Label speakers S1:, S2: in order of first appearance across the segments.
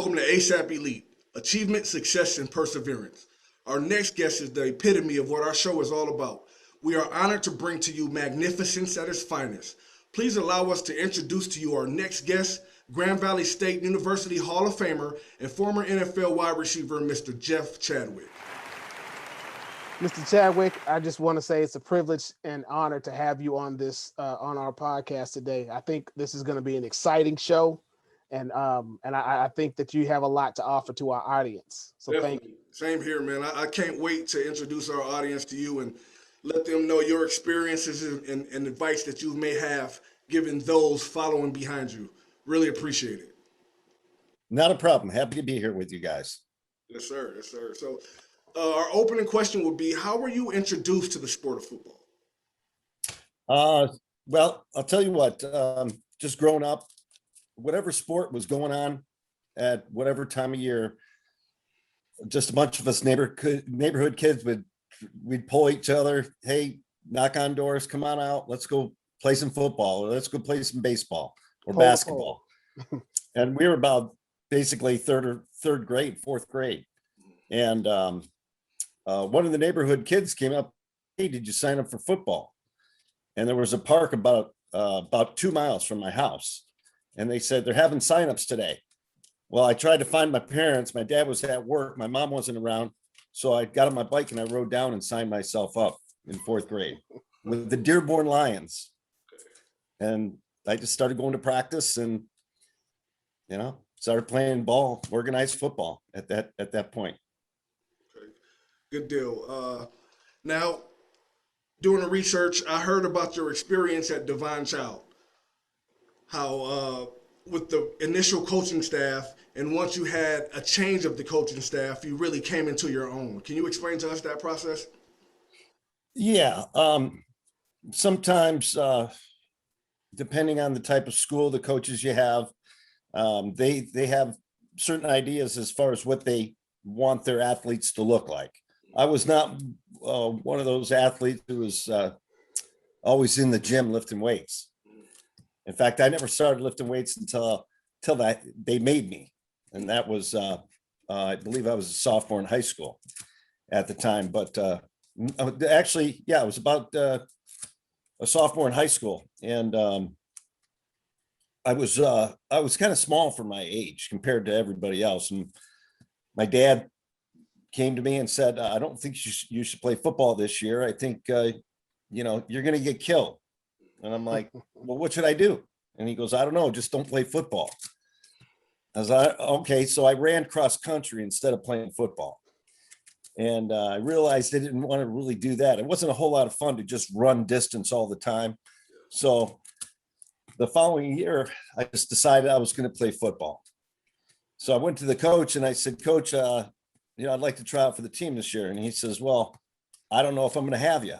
S1: Welcome to ASAP Elite, Achievement, Success, and Perseverance. Our next guest is the epitome of what our show is all about. We are honored to bring to you magnificence at its finest. Please allow us to introduce to you our next guest, Grand Valley State University Hall of Famer and former NFL wide receiver, Mr. Jeff Chadwick.
S2: Mr. Chadwick, I just want to say it's a privilege and honor to have you on on our podcast today. I think this is going to be an exciting show, and I think that you have a lot to offer to our audience. So
S1: Definitely.
S2: Thank you.
S1: Same here, man. I can't wait to introduce our audience to you and let them know your experiences and advice that you may have given those following behind you. Really appreciate it.
S3: Not a problem. Happy to be here with you guys.
S1: Yes, sir. Yes, sir. So our opening question would be, how were you introduced to the sport of football?
S3: Well, I'll tell you what, just growing up, whatever sport was going on at whatever time of year, just a bunch of us neighborhood kids we'd pull each other. Hey, knock on doors, come on out. Let's go play some football, or let's go play some baseball or basketball. And we were about basically third grade, fourth grade. And one of the neighborhood kids came up, hey, did you sign up for football? And there was a park about 2 miles from my house. And they said, they're having signups today. Well, I tried to find my parents. My dad was at work. My mom wasn't around. So I got on my bike and I rode down and signed myself up in fourth grade with the Dearborn Lions. And I just started going to practice and, started playing ball, organized football at that point.
S1: Good deal. Now, doing the research, I heard about your experience at Divine Child. How with the initial coaching staff, and once you had a change of the coaching staff, you really came into your own. Can you explain to us that process?
S3: Yeah. Sometimes, depending on the type of school, the coaches you have, they have certain ideas as far as what they want their athletes to look like. I was not one of those athletes who was always in the gym lifting weights. In fact, I never started lifting weights until they made me. And that was, I believe I was a sophomore in high school at the time. But actually, yeah, I was about a sophomore in high school. And I was kind of small for my age compared to everybody else. And my dad came to me and said, I don't think you should play football this year. I think, you're going to get killed. And I'm like, well, what should I do? And he goes, I don't know, just don't play football. I was like, okay. So I ran cross country instead of playing football. And I realized I didn't want to really do that. It wasn't a whole lot of fun to just run distance all the time. So the following year, I just decided I was going to play football. So I went to the coach and I said, Coach, I'd like to try out for the team this year. And he says, well, I don't know if I'm going to have you.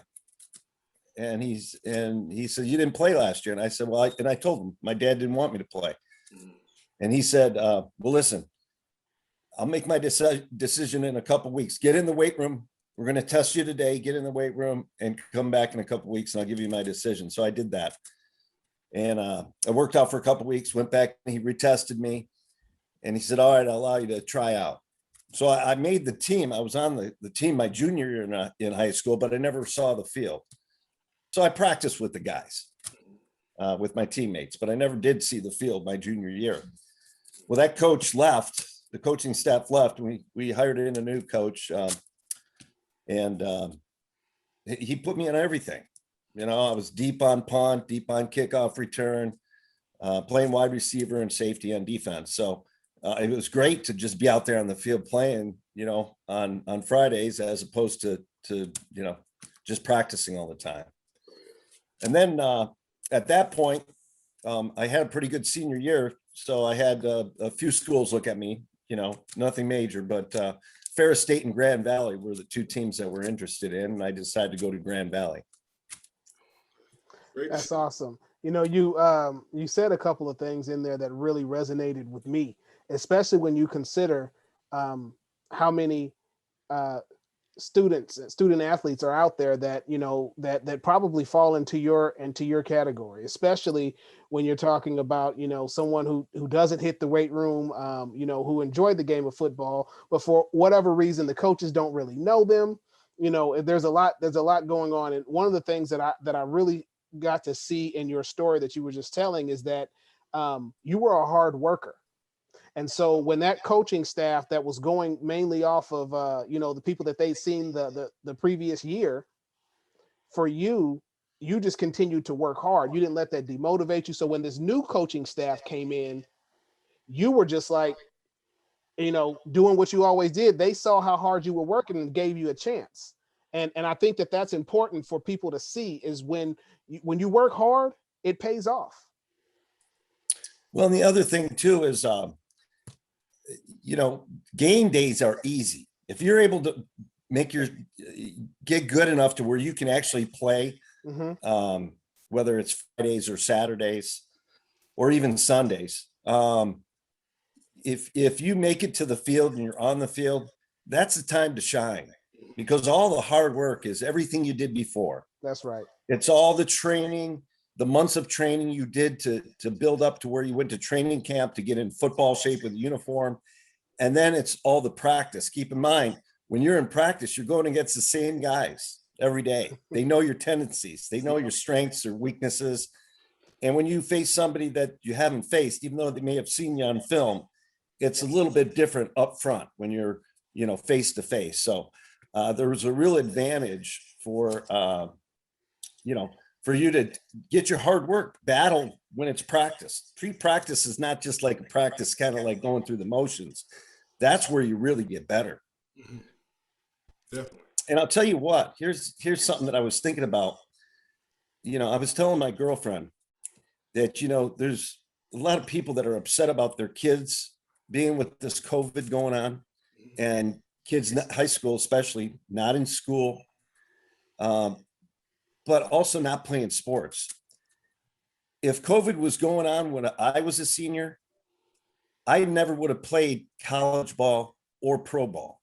S3: And he said, you didn't play last year. And I said, well, I told him my dad didn't want me to play. And he said, well, listen, I'll make my decision in a couple of weeks. Get in the weight room. We're going to test you today. Get in the weight room and come back in a couple of weeks and I'll give you my decision. So I did that. And I worked out for a couple of weeks, went back and he retested me. And he said, all right, I'll allow you to try out. So I made the team. I was on the team my junior year in high school, but I never saw the field. So I practiced with the guys, with my teammates, but I never did see the field my junior year. Well, that coach left, the coaching staff left, and we hired in a new coach, and he put me in everything. I was deep on punt, deep on kickoff return, playing wide receiver and safety on defense. So it was great to just be out there on the field playing, on Fridays as opposed to just practicing all the time. And then at that point, I had a pretty good senior year. So I had a few schools look at me, nothing major, but Ferris State and Grand Valley were the two teams that were interested in. And I decided to go to Grand Valley.
S2: That's awesome. You said a couple of things in there that really resonated with me, especially when you consider how many student athletes are out there that, that probably fall into your category, especially when you're talking about, someone who doesn't hit the weight room, who enjoyed the game of football, but for whatever reason, the coaches don't really know them. There's a lot going on. And one of the things that I really got to see in your story that you were just telling is that you were a hard worker. And so when that coaching staff that was going mainly off of, the people that they'd seen the previous year, for you, you just continued to work hard. You didn't let that demotivate you. So when this new coaching staff came in, you were just like, doing what you always did. They saw how hard you were working and gave you a chance. And I think that that's important for people to see, is when you work hard, it pays off.
S3: Well, and the other thing too is, game days are easy. If you're able to get good enough to where you can actually play, whether it's Fridays or Saturdays or even Sundays, if you make it to the field and you're on the field, that's the time to shine, because all the hard work is everything you did before.
S2: That's right.
S3: It's all the training, the months of training you did to build up to where you went to training camp to get in football shape with a uniform. And then it's all the practice. Keep in mind, when you're in practice, you're going against the same guys every day. They know your tendencies. They know your strengths or weaknesses. And when you face somebody that you haven't faced, even though they may have seen you on film, it's a little bit different up front when you're, face to face. So there was a real advantage for you to get your hard work battle when it's practice. Treat practice is not just like a practice, kind of like going through the motions. That's where you really get better.
S1: Definitely.
S3: And I'll tell you what, here's something that I was thinking about. I was telling my girlfriend that, there's a lot of people that are upset about their kids being with this COVID going on, and kids in high school, especially not in school, but also not playing sports. If COVID was going on when I was a senior, I never would have played college ball or pro ball.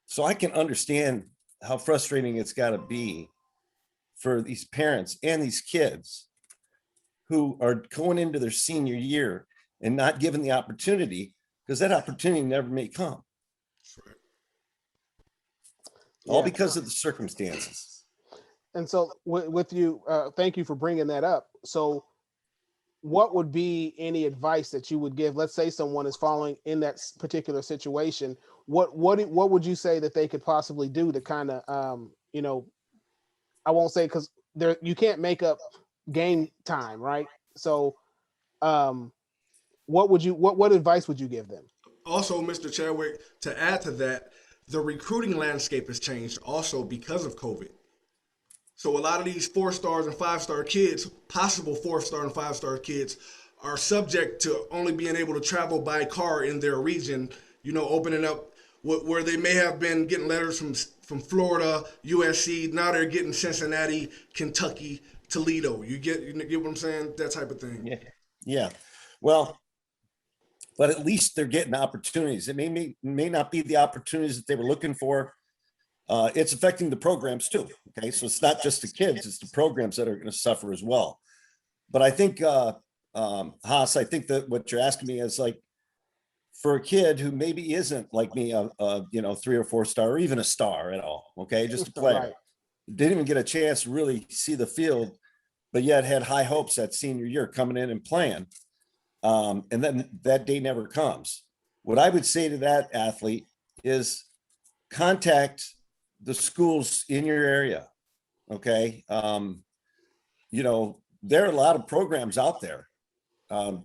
S3: So I can understand how frustrating it's got to be for these parents and these kids who are going into their senior year and not given the opportunity, because that opportunity never may come.
S1: Right.
S3: All because of the circumstances.
S2: And so with you, thank you for bringing that up. So what would be any advice that you would give? Let's say someone is falling in that particular situation. What would you say that they could possibly do to kind of, I won't say, because you can't make up game time, right? So what advice would you give them?
S1: Also, Mr. Chadwick, to add to that, the recruiting landscape has changed also because of COVID. So a lot of these 4-star and 5-star kids, possible 4-star and 5-star kids, are subject to only being able to travel by car in their region, opening up where they may have been getting letters from Florida, USC. Now they're getting Cincinnati, Kentucky, Toledo. You get what I'm saying? That type of thing.
S3: Yeah. Well, but at least they're getting opportunities. It may not be the opportunities that they were looking for. It's affecting the programs too. Okay, so it's not just the kids; it's the programs that are going to suffer as well. But I think, Haas, I think that what you're asking me is like, for a kid who maybe isn't like me, 3 or 4-star, or even a star at all. Okay, just a player,
S2: Right.
S3: Didn't even get a chance to really see the field, but yet had high hopes that senior year coming in and playing. And then that day never comes. What I would say to that athlete is contact the schools in your area. Okay. There are a lot of programs out there,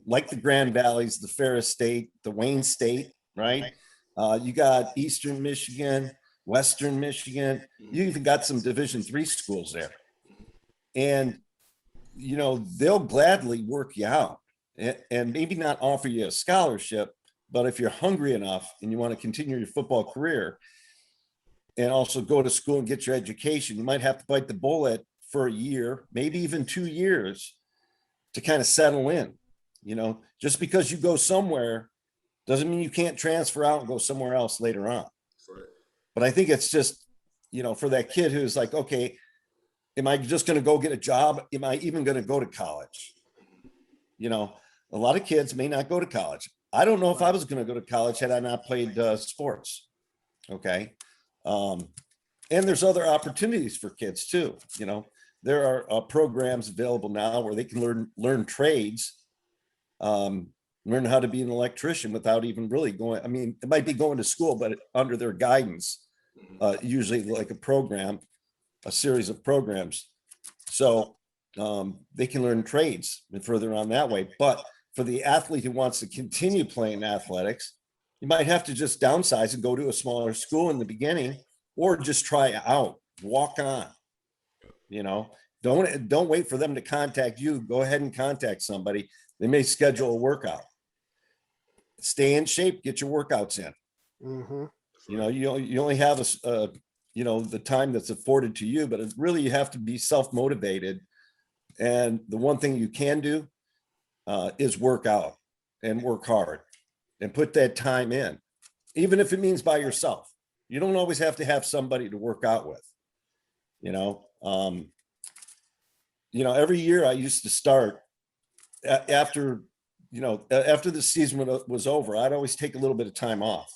S3: like the Grand Valleys, the Ferris State, the Wayne State, right? You got Eastern Michigan, Western Michigan. You even got some Division III schools there. And, they'll gladly work you out and maybe not offer you a scholarship, but if you're hungry enough and you want to continue your football career and also go to school and get your education, you might have to bite the bullet for a year, maybe even 2 years to kind of settle in. Just because you go somewhere doesn't mean you can't transfer out and go somewhere else later on.
S1: Right.
S3: But I think it's just, for that kid who's like, okay, am I just going to go get a job? Am I even going to go to college? A lot of kids may not go to college. I don't know if I was going to go to college had I not played sports. Okay. And there's other opportunities for kids too. There are programs available now where they can learn trades, learn how to be an electrician without even really going. I mean, it might be going to school, but under their guidance, usually like a series of programs. So they can learn trades and further on that way. But for the athlete who wants to continue playing athletics, you might have to just downsize and go to a smaller school in the beginning, or just try it out, walk on. Don't wait for them to contact you. Go ahead and contact somebody. They may schedule a workout. Stay in shape, get your workouts in.
S2: Mm-hmm.
S3: You only have the time that's afforded to you, but really you have to be self-motivated. And the one thing you can do is work out and work hard and put that time in, even if it means by yourself. You don't always have to have somebody to work out with. Every year I used to start after the season was over, I'd always take a little bit of time off.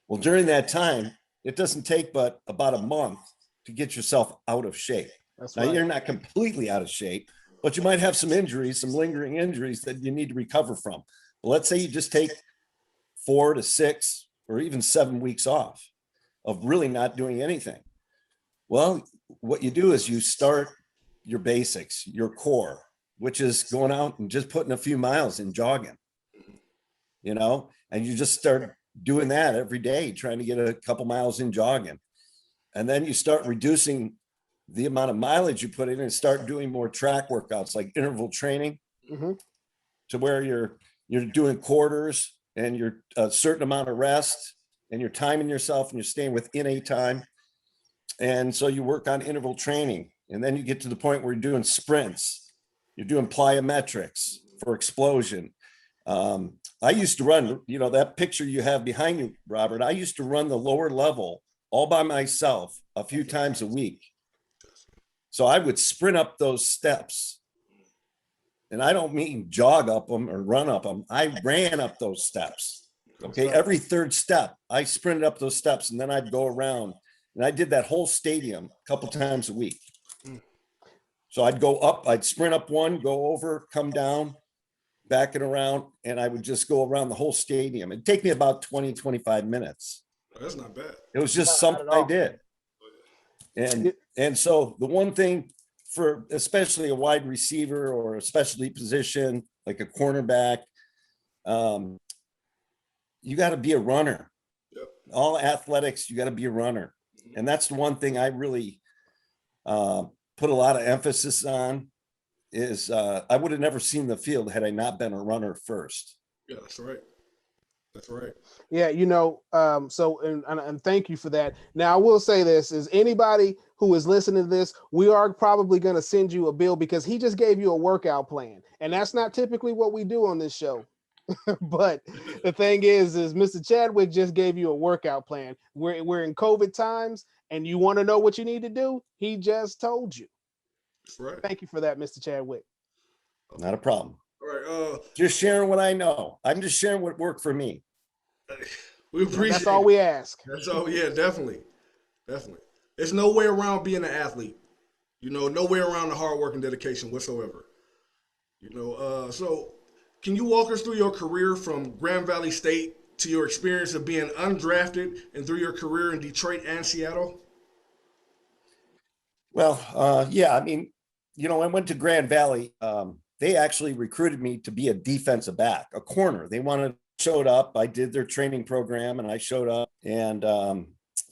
S3: Well, during that time, it doesn't take but about a month to get yourself out of shape.
S2: That's
S3: now,
S2: right.
S3: You're not completely out of shape, but you might have some injuries, some lingering injuries that you need to recover from. But let's say you just take 4 to 6 or even 7 weeks off of really not doing anything. Well, what you do is you start your basics, your core, which is going out and just putting a few miles in jogging, and you just start doing that every day, trying to get a couple miles in jogging. And then you start reducing the amount of mileage you put in and start doing more track workouts like interval training,
S2: Mm-hmm.
S3: to where you're doing quarters and you're a certain amount of rest and you're timing yourself and you're staying within a time. And so you work on interval training, and then you get to the point where you're doing sprints, you're doing plyometrics for explosion. I used to run, that picture you have behind you, Robert, I used to run the lower level all by myself a few times a week. So I would sprint up those steps, and I don't mean jog up them or run up them. I ran up those steps. Okay. Every third step, I sprinted up those steps, and then I'd go around, and I did that whole stadium a couple times a week. So I'd go up, I'd sprint up one, go over, come down, back and around, and I would just go around the whole stadium. It'd take me about 20, 25 minutes.
S1: That's not bad.
S3: It was just something I did. And so the one thing for especially a wide receiver or a specialty position, like a cornerback, you got to be a runner.
S1: Yep.
S3: All athletics, you got to be a runner. And that's the one thing I really put a lot of emphasis on is I would have never seen the field had I not been a runner first.
S1: Yeah, that's right. That's right.
S2: Yeah, so and thank you for that. Now I will say this: is anybody who is listening to this, we are probably going to send you a bill because he just gave you a workout plan, and that's not typically what we do on this show. But the thing is Mr. Chadwick just gave you a workout plan. We're in COVID times, and you want to know what you need to do. He just told you.
S1: That's right.
S2: Thank you for that, Mr. Chadwick.
S3: Not a problem.
S1: All right.
S3: Just sharing what I know. I'm just sharing what worked for me.
S1: We appreciate
S2: That's all we ask.
S1: That's all. Yeah, definitely. Definitely. There's no way around being an athlete. No way around the hard work and dedication whatsoever. So can you walk us through your career from Grand Valley State to your experience of being undrafted and through your career in Detroit and Seattle?
S3: Well, yeah, I mean, I went to Grand Valley. They actually recruited me to be a defensive back, a corner. They showed up. I did their training program, and I showed up. And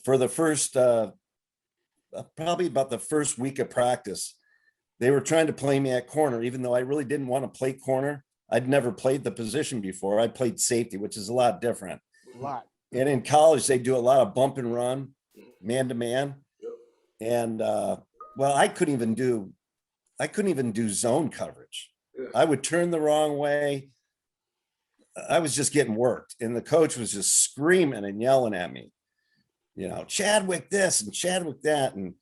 S3: for the first, probably about the first week of practice, they were trying to play me at corner, even though I really didn't want to play corner. I'd never played the position before. I played safety, which is a lot different.
S2: A lot.
S3: And in college, they do a lot of bump and run, man to man. And I couldn't even do zone coverage. I would turn the wrong way. I was just getting worked, and the coach was just screaming and yelling at me. Chadwick this and Chadwick that. And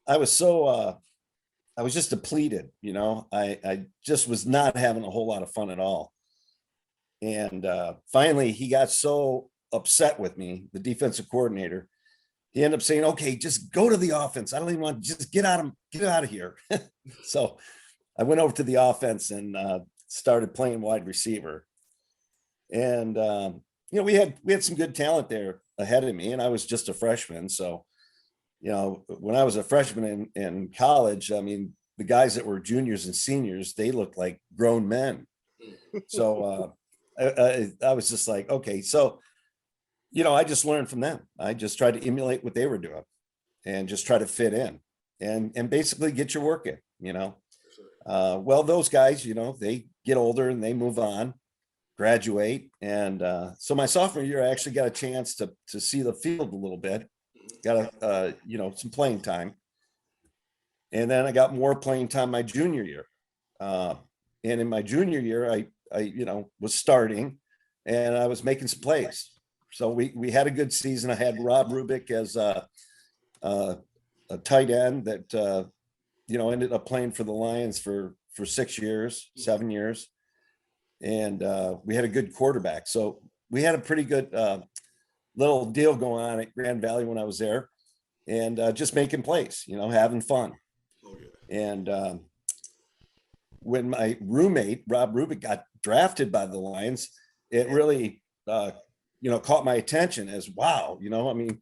S3: I was I was just depleted, I just was not having a whole lot of fun at all. And finally, he got so upset with me, the defensive coordinator. He ended up saying, okay, just go to the offense. I don't even want to just get out of here. So I went over to the offense and started playing wide receiver. And, we had some good talent there ahead of me, and I was just a freshman. So, when I was a freshman in college, I mean, the guys that were juniors and seniors, they looked like grown men. So I was just like, okay, so, I just learned from them. I just tried to emulate what they were doing and just try to fit in and basically get your work in, well, those guys, they get older and they move on, graduate. And so my sophomore year, I actually got a chance to see the field a little bit, got some playing time. And then I got more playing time my junior year. And in my junior year, I was starting and I was making some plays. So we had a good season. I had Rob Rubick as a tight end that, ended up playing for the Lions for 7 years. And we had a good quarterback. So we had a pretty good little deal going on at Grand Valley when I was there, and just making plays, having fun.
S1: Oh, yeah.
S3: And when my roommate, Rob Rubick, got drafted by the Lions, it really, caught my attention as, wow, I mean,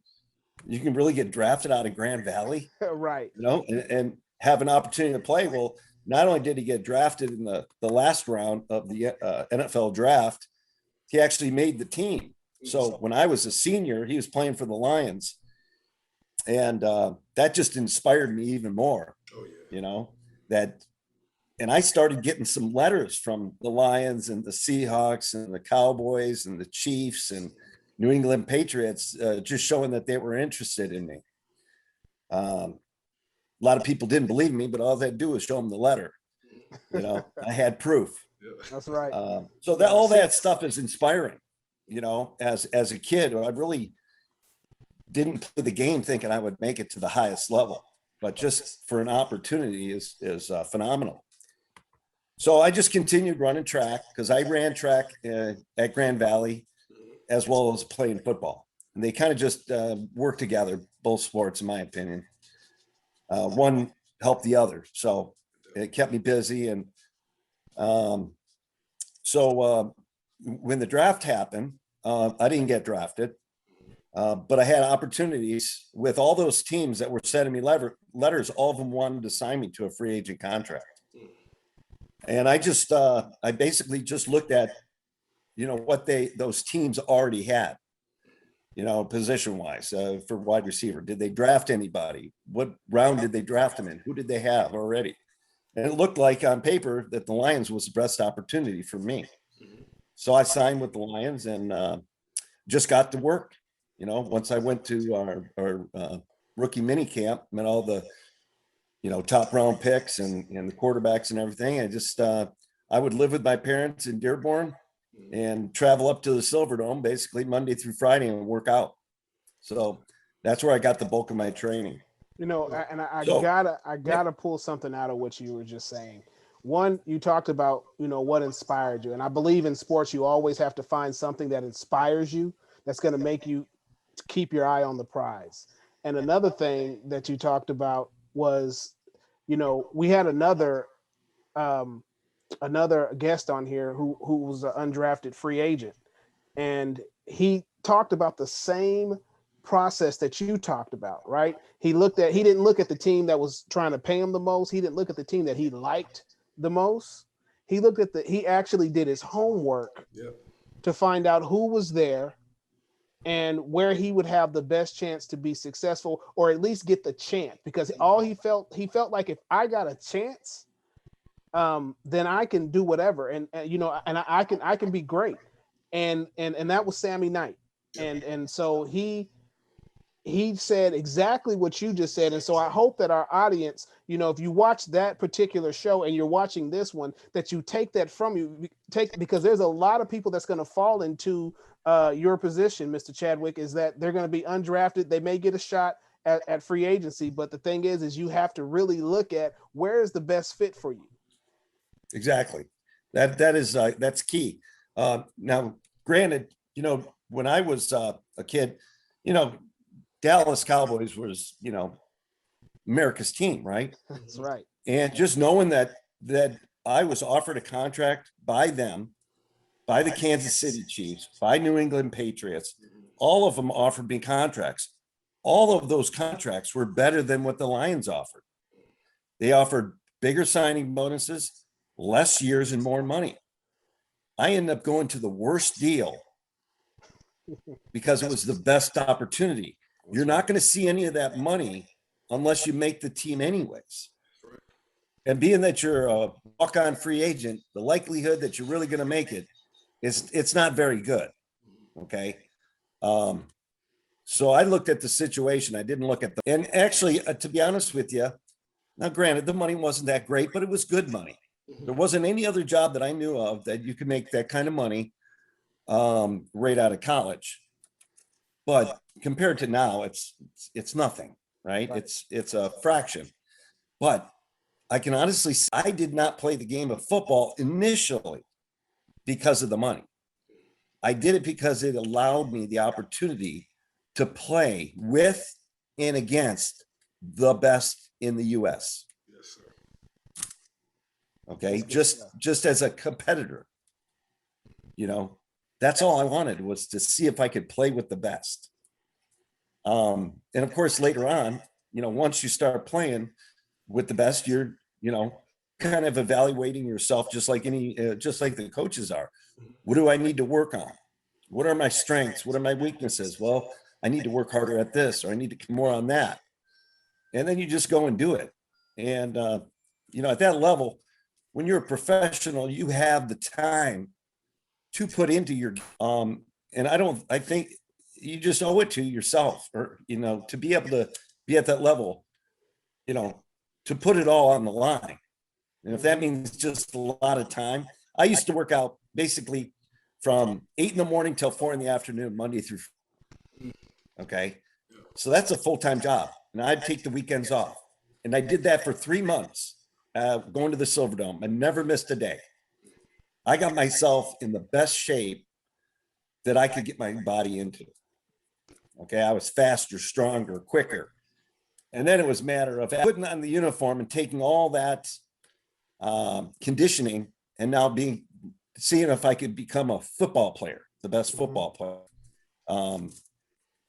S3: you can really get drafted out of Grand Valley,
S2: Right.
S3: And have an opportunity to play. Well, not only did he get drafted in the last round of the NFL draft, he actually made the team. So when I was a senior, he was playing for the Lions. And that just inspired me even more.
S1: Oh, yeah.
S3: And I started getting some letters from the Lions and the Seahawks and the Cowboys and the Chiefs and New England Patriots, just showing that they were interested in me. A lot of people didn't believe me, but all they do is show them the letter. I had proof.
S2: That's right.
S3: So that all that stuff is inspiring. As a kid, I really didn't play the game thinking I would make it to the highest level, but just for an opportunity is phenomenal. So I just continued running track because I ran track at Grand Valley as well as playing football. And they kind of just work together, both sports, in my opinion. One helped the other. So it kept me busy. And so when the draft happened, I didn't get drafted, but I had opportunities with all those teams that were sending me letters. All of them wanted to sign me to a free agent contract. And I just, I basically just looked at, what those teams already had, position wise for wide receiver. Did they draft anybody? What round did they draft them in? Who did they have already? And it looked like on paper that the Lions was the best opportunity for me. So I signed with the Lions and just got to work. Once I went to our rookie mini camp, met all the, top round picks and the quarterbacks and everything. I just, I would live with my parents in Dearborn and travel up to the Silverdome basically Monday through Friday and work out. So that's where I got the bulk of my training.
S2: I gotta pull something out of what you were just saying. One, you talked about, what inspired you. And I believe in sports, you always have to find something that inspires you, that's going to make you keep your eye on the prize. And another thing that you talked about was, we had another guest on here who was an undrafted free agent. And he talked about the same process that you talked about, right? He didn't look at the team that was trying to pay him the most. He didn't look at the team that he liked the most. He actually did his homework to find out who was there and where he would have the best chance to be successful, or at least get the chance, because he felt like if I got a chance, then I can do whatever. And I can be great. And that was Sammy Knight. And so he he said exactly what you just said. And so I hope that our audience, you know, if you watch that particular show and you're watching this one, that you take that from you, because there's a lot of people that's going to fall into your position, Mr. Chadwick, is that they're going to be undrafted. They may get a shot at free agency, but the thing is you have to really look at where is the best fit for you.
S3: Exactly. That's key. Now, granted, you know, when I was a kid, you know, Dallas Cowboys was, you know, America's team, right?
S2: That's right.
S3: And just knowing that I was offered a contract by them, by the Kansas City Chiefs, by New England Patriots, all of them offered me contracts. All of those contracts were better than what the Lions offered. They offered bigger signing bonuses, less years, and more money. I ended up going to the worst deal because it was the best opportunity. You're not going to see any of that money unless you make the team anyways. And being that you're a walk-on free agent, the likelihood that you're really going to make it it's not very good. Okay. So I looked at the situation. I didn't look at and actually, to be honest with you, now granted, the money wasn't that great, but it was good money. There wasn't any other job that I knew of that you could make that kind of money right out of college. But compared to now, it's nothing, right? It's a fraction. But I can honestly say I did not play the game of football initially because of the money. I did it because it allowed me the opportunity to play with and against the best in the US.
S1: Yes, sir.
S3: Okay, just as a competitor, you know, that's all I wanted was to see if I could play with the best. And of course, later on, you know, once you start playing with the best, you're, you know, kind of evaluating yourself just like the coaches are. What do I need to work on? What are my strengths? What are my weaknesses? Well, I need to work harder at this, or I need to come more on that. And then you just go and do it. And, you know, at that level, when you're a professional, you have the time to put into your, and I think you just owe it to yourself, or, you know, to be able to be at that level, you know, to put it all on the line. And if that means just a lot of time, I used to work out basically from 8 a.m. till 4 p.m, Monday through. Okay. So that's a full-time job. And I'd take the weekends off. And I did that for 3 months, going to the Silverdome. I never missed a day. I got myself in the best shape that I could get my body into. Okay. I was faster, stronger, quicker. And then it was a matter of putting on the uniform and taking all that conditioning and now seeing if I could become a football player, the best football player.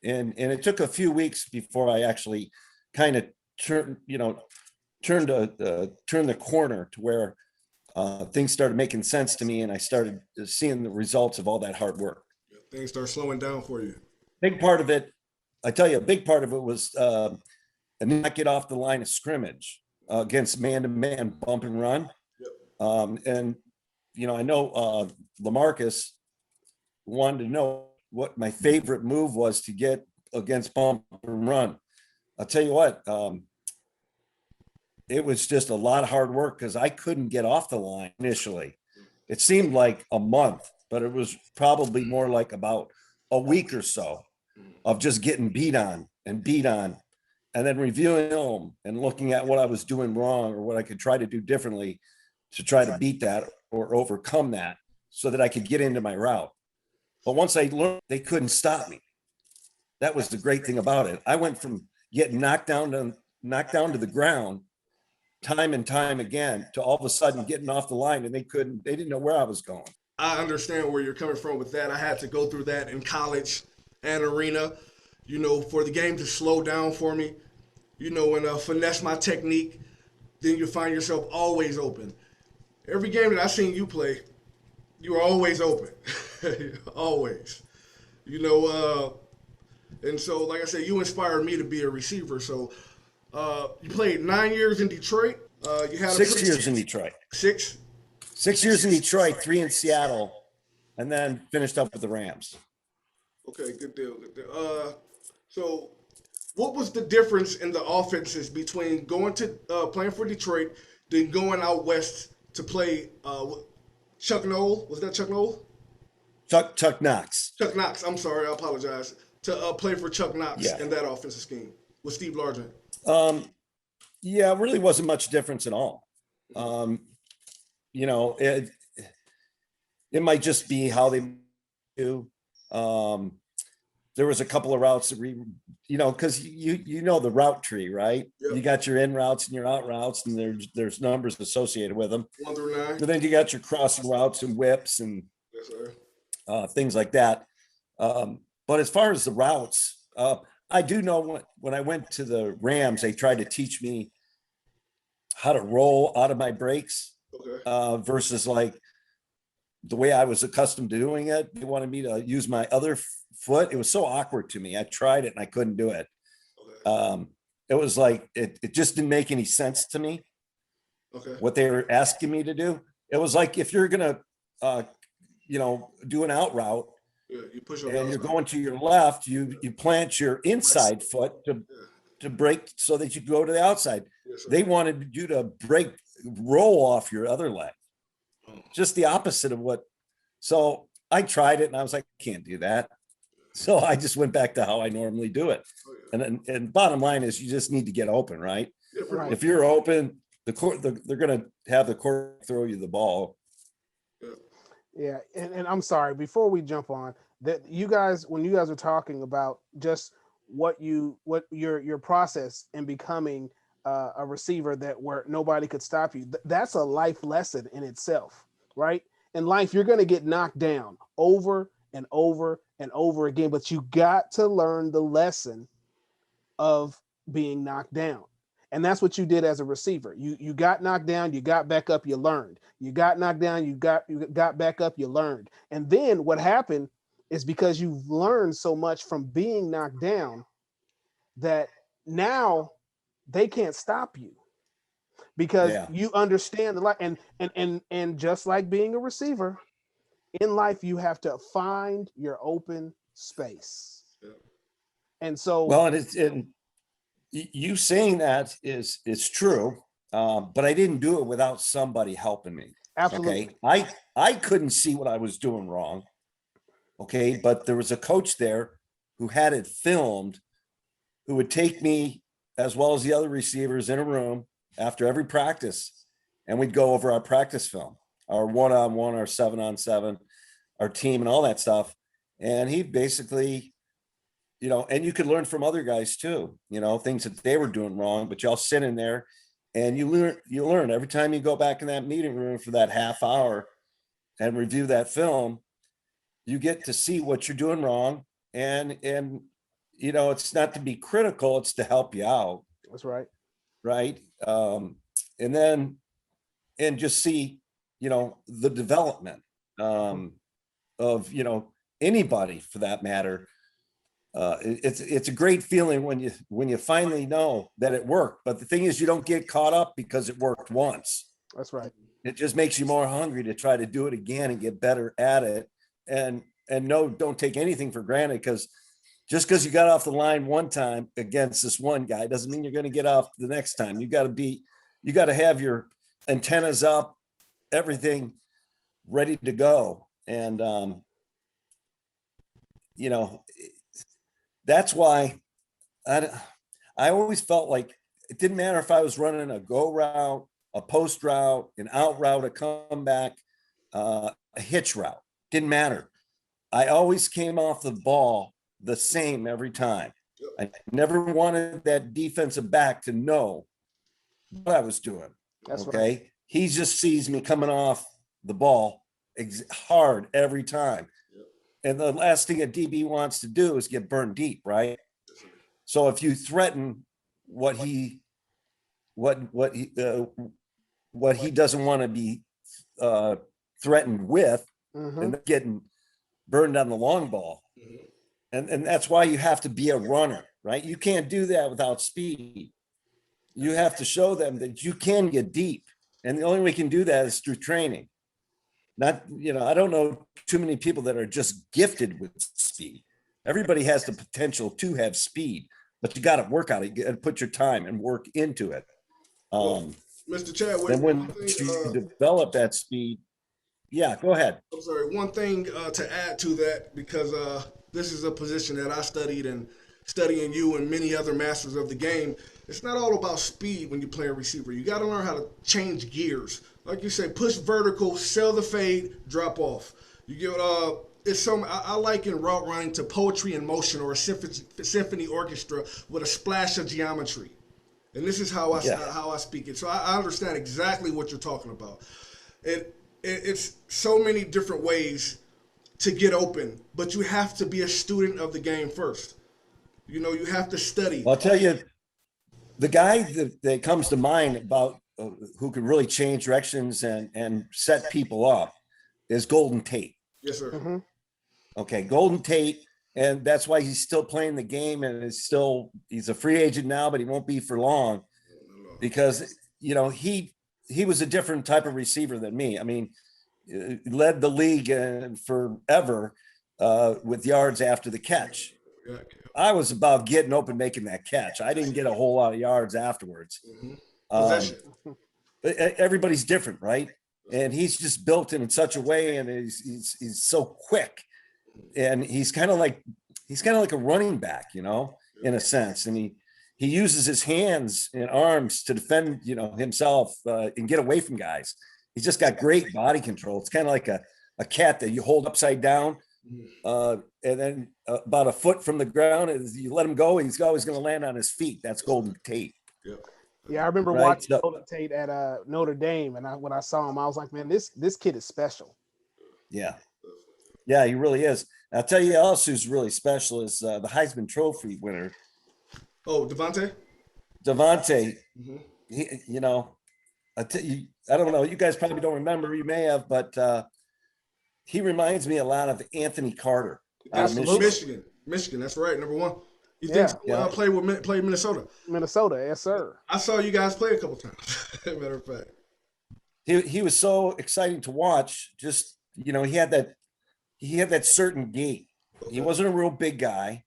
S3: And it took a few weeks before I actually kind of turned the corner to where things started making sense to me, and I started seeing the results of all that hard work.
S1: Things start slowing down for you.
S3: Big part of it, I tell you, a big part of it was not get off the line of scrimmage against man-to-man bump and run. And, you know, I know LaMarcus wanted to know what my favorite move was to get against bump and run. I'll tell you what, it was just a lot of hard work because I couldn't get off the line initially. It seemed like a month, but it was probably more like about a week or so of just getting beat on, and then reviewing film and looking at what I was doing wrong or what I could try to do differently to try to beat that or overcome that so that I could get into my route. But once I learned, they couldn't stop me. That was the great thing about it. I went from getting knocked down to the ground time and time again to all of a sudden getting off the line, and they didn't know where I was going.
S1: I understand where you're coming from with that. I had to go through that in college and arena, you know, for the game to slow down for me, you know, and finesse my technique. Then you find yourself always open. Every game that I seen you play, you were always open. Always. You know, and so, like I said, you inspired me to be a receiver. So you played 9 years in Detroit. You had
S3: 6 years in Detroit.
S1: 6
S3: years in Detroit, 3 in Seattle, and then finished up with the Rams.
S1: Okay, good deal. So what was the difference in the offenses between going to playing for Detroit, then going out west to play Chuck Noll? Was that Chuck Noll?
S3: Chuck Knox.
S1: Chuck Knox. I'm sorry, I apologize. To play for Chuck Knox
S3: Yeah.
S1: in that offensive scheme with Steve Largent.
S3: Yeah, really wasn't much difference at all. You know, it might just be how they do. There was a couple of routes that you know, because you know the route tree, right?
S1: Yep.
S3: You got your in routes and your out routes, and there's numbers associated with them.
S1: 1 through 9.
S3: But then you got your crossing routes and whips and
S1: Yes, sir.
S3: things like that. But as far as the routes, I do know when I went to the Rams, they tried to teach me how to roll out of my breaks
S1: Okay.
S3: versus like the way I was accustomed to doing it. They wanted me to use my other foot. It was so awkward to me. I tried it and I couldn't do it.
S1: Okay.
S3: It was like, it just didn't make any sense to me
S1: Okay.
S3: what they were asking me to do. It was like, if you're going to, you know, do an out route,
S1: Yeah, you push on
S3: and
S1: the
S3: you're
S1: outside.
S3: going to your left, you plant your inside foot to break so that you go to the outside.
S1: Yes, sir.
S3: They wanted you to roll off your other leg. Just the opposite of what. So I tried it and I was like, I can't do that. So I just went back to how I normally do it.
S1: Oh, yeah.
S3: And bottom line is you just need to get open, right?
S1: Yeah, pretty
S2: Right.
S1: much.
S3: If you're open, they're going to have the court throw you the ball.
S2: Yeah, and I'm sorry, before we jump on that, you guys, when you guys are talking about just what your process in becoming a receiver that where nobody could stop you, that's a life lesson in itself, right? In life, you're going to get knocked down over and over and over again, but you got to learn the lesson of being knocked down. And that's what you did as a receiver. You got knocked down, you got back up, you learned. You got knocked down, you got back up, you learned. And then what happened is because you've learned so much from being knocked down that now they can't stop you because
S3: Yeah.
S2: you understand the lot. And just like being a receiver, in life you have to find your open space.
S1: Yeah.
S2: And so
S3: Well, and you saying that is true, but I didn't do it without somebody helping me.
S2: absolutely.
S3: Okay, I couldn't see what I was doing wrong. Okay, but there was a coach there who had it filmed, who would take me as well as the other receivers in a room after every practice, and we'd go over our practice film, our 1-on-1, our 7-on-7, our team, and all that stuff. And he basically, you know, and you could learn from other guys too, you know, things that they were doing wrong, but y'all sit in there and you learn every time you go back in that meeting room for that half hour and review that film, you get to see what you're doing wrong. And, you know, it's not to be critical, it's to help you out.
S2: That's right.
S3: Right. And then, and just see, you know, the development, of, you know, anybody for that matter. It's a great feeling when you finally know that it worked. But the thing is, you don't get caught up because it worked once.
S2: That's right.
S3: It just makes you more hungry to try to do it again and get better at it. And no, don't take anything for granted, because just because you got off the line one time against this one guy doesn't mean you're going to get off the next time. You got to have your antennas up, everything ready to go. And, you know, that's why I always felt like it didn't matter if I was running a go route, a post route, an out route, a comeback, a hitch route. Didn't matter. I always came off the ball the same every time. I never wanted that defensive back to know what I was doing.
S2: That's
S3: okay.
S2: right.
S3: He just sees me coming off the ball hard every time. And the last thing a DB wants to do is get burned deep, right? So if you threaten what he doesn't want to be threatened with, and getting burned on the long ball. And that's why you have to be a runner, right? You can't do that without speed. You have to show them that you can get deep. And the only way you can do that is through training. Not, you know, I don't know too many people that are just gifted with speed. Everybody has the potential to have speed, but you got to work out it. You got to put your time and work into it.
S1: Mr. Chadwick,
S3: Then when you develop that speed, yeah, go ahead.
S1: I'm sorry. One thing to add to that, because this is a position that I studied and studying you and many other masters of the game. It's not all about speed when you play a receiver. You got to learn how to change gears. Like you say, push vertical, sell the fade, drop off. You get it's some I liken route running to poetry in motion or a symphony orchestra with a splash of geometry. And this is how I speak it. So I understand exactly what you're talking about. It's so many different ways to get open, but you have to be a student of the game first. You know, you have to study.
S3: I'll tell you, the guy that comes to mind about who can really change directions and set people up is Golden Tate.
S1: Yes, sir.
S2: Mm-hmm.
S3: Okay, Golden Tate, and that's why he's still playing the game, and he's a free agent now, but he won't be for long, because you know he was a different type of receiver than me. I mean, led the league forever with yards after the catch. I was about getting open, making that catch. I didn't get a whole lot of yards afterwards. But everybody's different, right? And he's just built in such a way, and he's so quick, and he's kind of like a running back, you know, in a sense. And he uses his hands and arms to defend, you know, himself and get away from guys. He's just got great body control. It's kind of like a cat that you hold upside down, and then about a foot from the ground, as you let him go, he's always going to land on his feet. That's Golden Tate.
S2: Yeah, I remember watching Golden Tate at Notre Dame, and when I saw him, I was like, man, this kid is special.
S3: Yeah, he really is. And I'll tell you else who's really special is the Heisman Trophy winner.
S1: Oh, Devontae.
S3: Mm-hmm. He, you know, I don't know. You guys probably don't remember. You may have, but he reminds me a lot of Anthony Carter.
S1: Absolutely. Michigan. That's right. Number one. You think played Minnesota?
S2: Minnesota, yes, sir.
S1: I saw you guys play a couple times. Matter of fact,
S3: he was so exciting to watch. Just, you know, he had that certain gait. He wasn't a real big guy,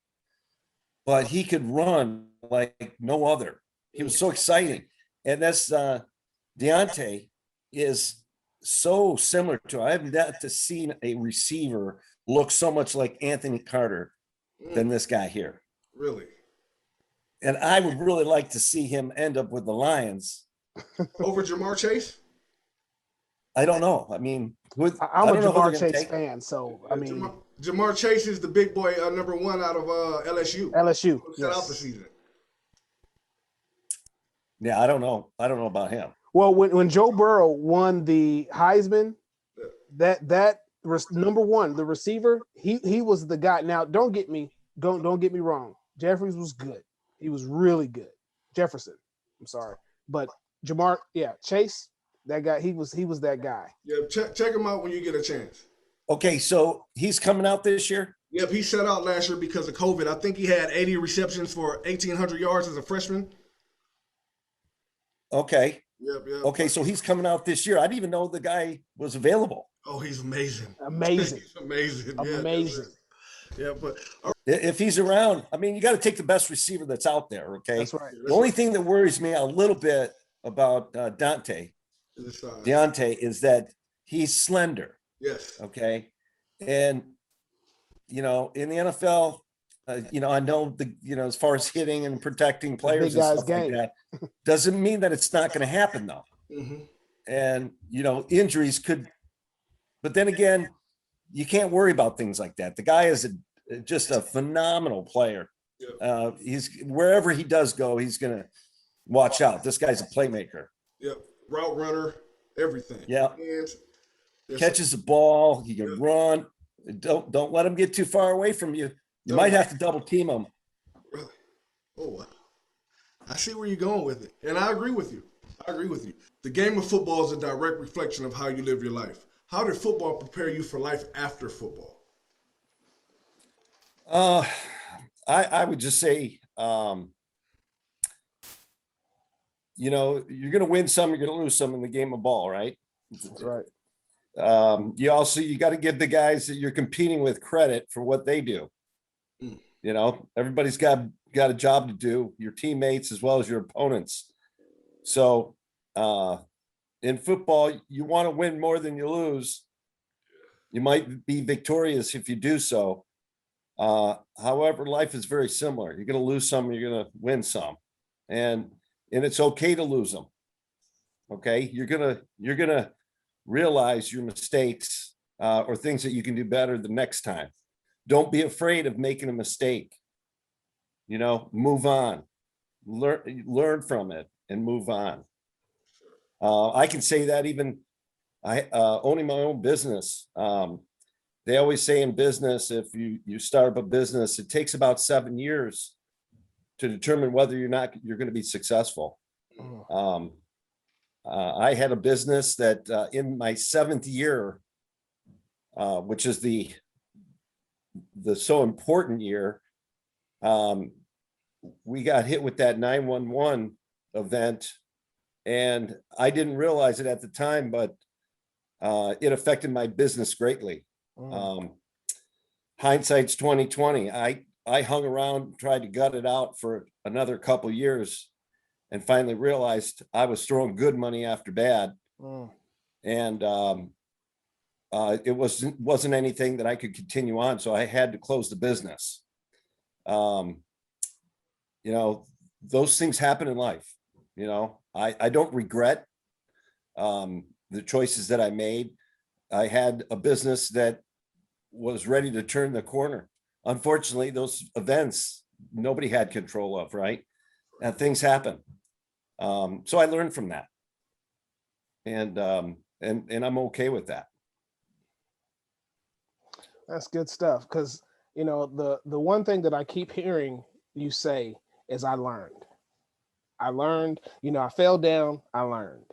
S3: but he could run like no other. He was so exciting, and that's Deontay is so similar to. I haven't yet to seen a receiver look so much like Anthony Carter than this guy here.
S1: Really?
S3: And I would really like to see him end up with the Lions.
S1: Over Jamar Chase?
S3: I don't know. I mean,
S2: I'm a Jamar Chase fan, so I mean,
S1: Jamar Chase is the big boy, number one out of LSU.
S2: LSU
S1: set out the season.
S3: Yeah, I don't know. I don't know about him.
S2: Well, when Joe Burrow won the Heisman, that was number one, the receiver. He was the guy. Now, don't get me wrong. Jeffries was good. He was really good. Jefferson, I'm sorry, but Jamar, Chase, that guy. He was that guy.
S1: Yeah, check him out when you get a chance.
S3: Okay, so he's coming out this year?
S1: Yep, he set out last year because of COVID. I think he had 80 receptions for 1,800 yards as a freshman.
S3: Okay.
S1: Yep.
S3: Okay, so he's coming out this year. I didn't even know the guy was available.
S1: Oh, he's amazing.
S2: Amazing.
S1: He's amazing.
S2: Amazing.
S1: Yeah, but
S3: if he's around, I mean, you got to take the best receiver that's out there. Okay,
S2: that's right.
S3: The only thing that worries me a little bit about Deontay is that he's slender.
S1: Yes.
S3: Okay, and you know, in the NFL, you know, I know as far as hitting and protecting players and stuff like that, doesn't mean that it's not going to happen though.
S1: Mm-hmm.
S3: And you know, injuries could, but then again, you can't worry about things like that. The guy is just a phenomenal player. Yep. He's wherever he does go, he's going to watch out. This guy's a playmaker.
S1: Yep. Route runner, everything.
S3: Yeah. Catches the ball. He can run. Don't let him get too far away from you. You might have to double team him.
S1: Really? Oh, wow. I see where you're going with it. And I agree with you. The game of football is a direct reflection of how you live your life. How did football prepare you for life after football?
S3: I would just say, you know, you're going to win some, you're going to lose some in the game of ball, right?
S2: That's right.
S3: You got to give the guys that you're competing with credit for what they do. You know, everybody's got got a job to do, your teammates as well as your opponents. So in football, you want to win more than you lose. You might be victorious if you do so. However, life is very similar. You're going to lose some, you're going to win some, and it's okay to lose them. Okay, you're gonna realize your mistakes or things that you can do better the next time. Don't be afraid of making a mistake. Move on, learn from it, and move on. I can say that even owning my own business. They always say in business, if you start up a business, it takes about 7 years to determine whether you're going to be successful. I had a business that in my 7th year, which is the so important year, we got hit with that 911 event, and I didn't realize it at the time, but it affected my business greatly. Hindsight's 2020. I hung around, tried to gut it out for another couple years, and finally realized I was throwing good money after bad. And it wasn't anything that I could continue on. So I had to close the business. Those things happen in life. I don't regret the choices that I made. I had a business that was ready to turn the corner. Unfortunately, those events nobody had control of, right? And things happen. So I learned from that, and I'm okay with that.
S2: That's good stuff. Because the one thing that I keep hearing you say is I learned. I fell down. I learned.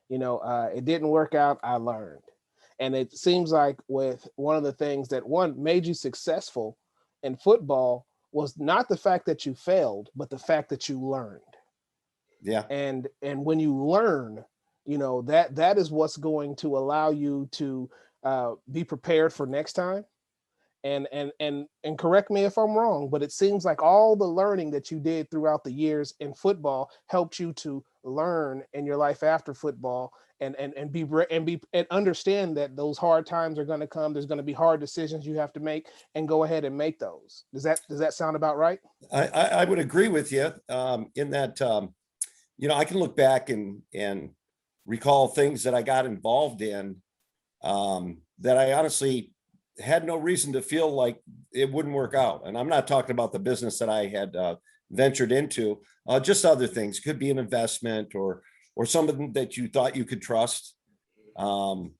S2: It didn't work out. I learned. And it seems like with one of the things that made you successful in football was not the fact that you failed, but the fact that you learned.
S3: Yeah.
S2: And when you learn, that is what's going to allow you to be prepared for next time. And correct me if I'm wrong, but it seems like all the learning that you did throughout the years in football helped you to learn in your life after football and understand that those hard times are going to come. There's going to be hard decisions you have to make, and go ahead and make those. Does that sound about right?
S3: I would agree with you in that. I can look back and recall things that I got involved in that I honestly had no reason to feel like it wouldn't work out. And I'm not talking about the business that I had ventured into, just other things. Could be an investment or something that you thought you could trust, and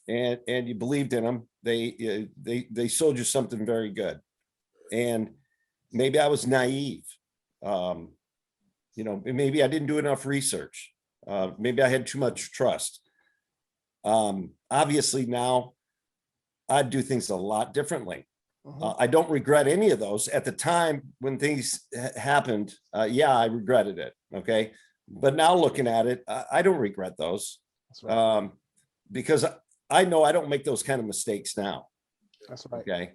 S3: you believed in them. They sold you something very good, and maybe I was naive. Maybe I didn't do enough research. Maybe I had too much trust. Obviously now I'd do things a lot differently. I don't regret any of those. At the time when things happened, I regretted it. Okay. But now looking at it, I don't regret those.
S2: That's right.
S3: Because I know I don't make those kind of mistakes now.
S2: That's right.
S3: Okay.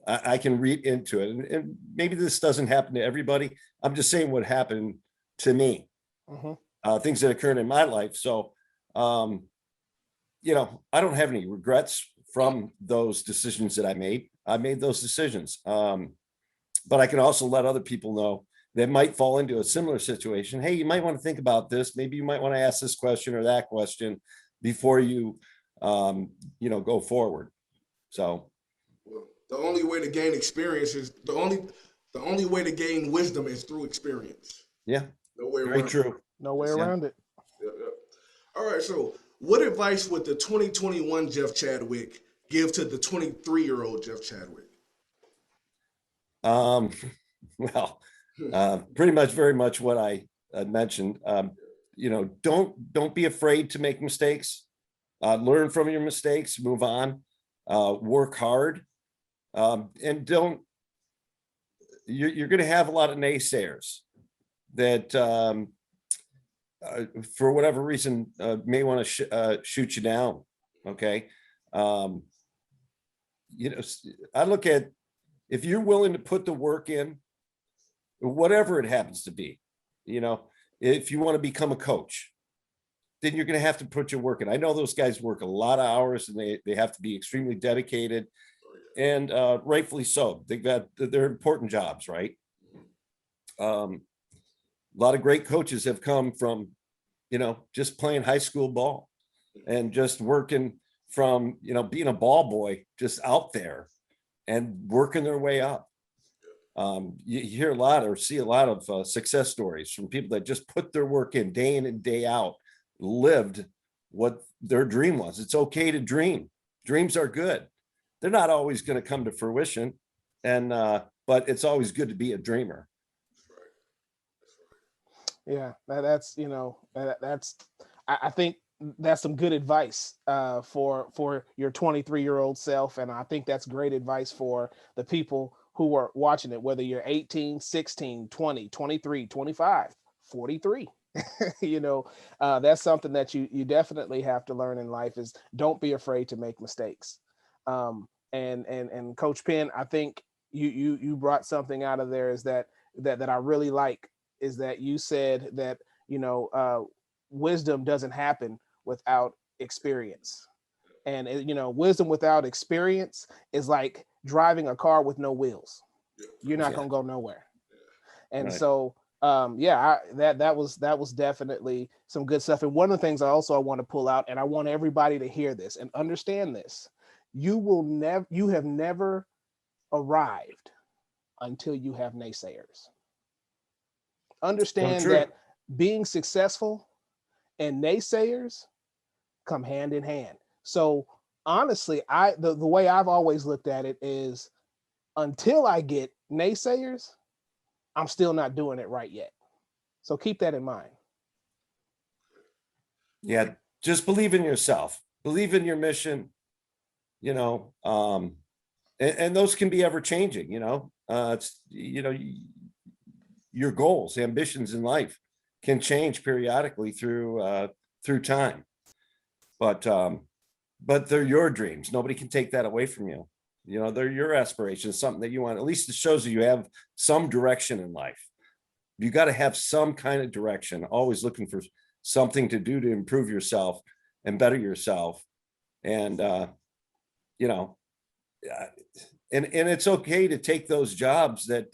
S3: I can read into it, and maybe this doesn't happen to everybody. I'm just saying what happened to me, things that occurred in my life. So, I don't have any regrets from those decisions that I made. I made those decisions. But I can also let other people know that might fall into a similar situation. Hey, you might want to think about this. Maybe you might want to ask this question or that question before you, go forward. So.
S1: Well, the only way to gain experience is the only way to gain wisdom is through experience.
S3: Yeah.
S1: No way
S3: Very
S1: around
S3: true.
S2: No way around it.
S1: Yep. All right. So, what advice would the 2021 Jeff Chadwick give to the 23-year-old Jeff Chadwick?
S3: Pretty much, very much what I mentioned. Don't be afraid to make mistakes. Learn from your mistakes. Move on. Work hard. And you're going to have a lot of naysayers that for whatever reason may want to shoot you down. Okay. I look at, if you're willing to put the work in whatever it happens to be. You know, if you want to become a coach, then you're going to have to put your work in. I know those guys work a lot of hours and they have to be extremely dedicated, and rightfully so. They're important jobs, right? A lot of great coaches have come from, you know, just playing high school ball and just working from, you know, being a ball boy just out there and working their way up. You hear a lot or see a lot of success stories from people that just put their work in and day out, lived what their dream was. It's okay to dream. Dreams are good. They're not always going to come to fruition, and but it's always good to be a dreamer.
S2: Yeah, that's you know that's I think that's some good advice for your 23-year-old self, and I think that's great advice for the people who are watching it, whether you're 18, 16, 20, 23, 25, 43. You know, that's something that you definitely have to learn in life is don't be afraid to make mistakes. And Coach Penn, I think you brought something out of there is that I really like is that you said that, you know, wisdom doesn't happen without experience. And, you know, wisdom without experience is like driving a car with no wheels. You're not going to go nowhere. And
S3: Right.
S2: so, that was definitely some good stuff. And one of the things I want to pull out, and I want everybody to hear this and understand this, you have never arrived until you have naysayers. Understand that being successful and naysayers come hand in hand. So honestly, the way I've always looked at it is until I get naysayers, I'm still not doing it right yet. So keep that in mind.
S3: Yeah, just believe in yourself, believe in your mission, you know, and those can be ever changing, you know. It's, you know, your goals, ambitions in life can change periodically through time. But they're your dreams. Nobody can take that away from you. You know, they're your aspirations, something that you want. At least it shows that you have some direction in life. You got to have some kind of direction, always looking for something to do to improve yourself and better yourself. And you know, and it's okay to take those jobs that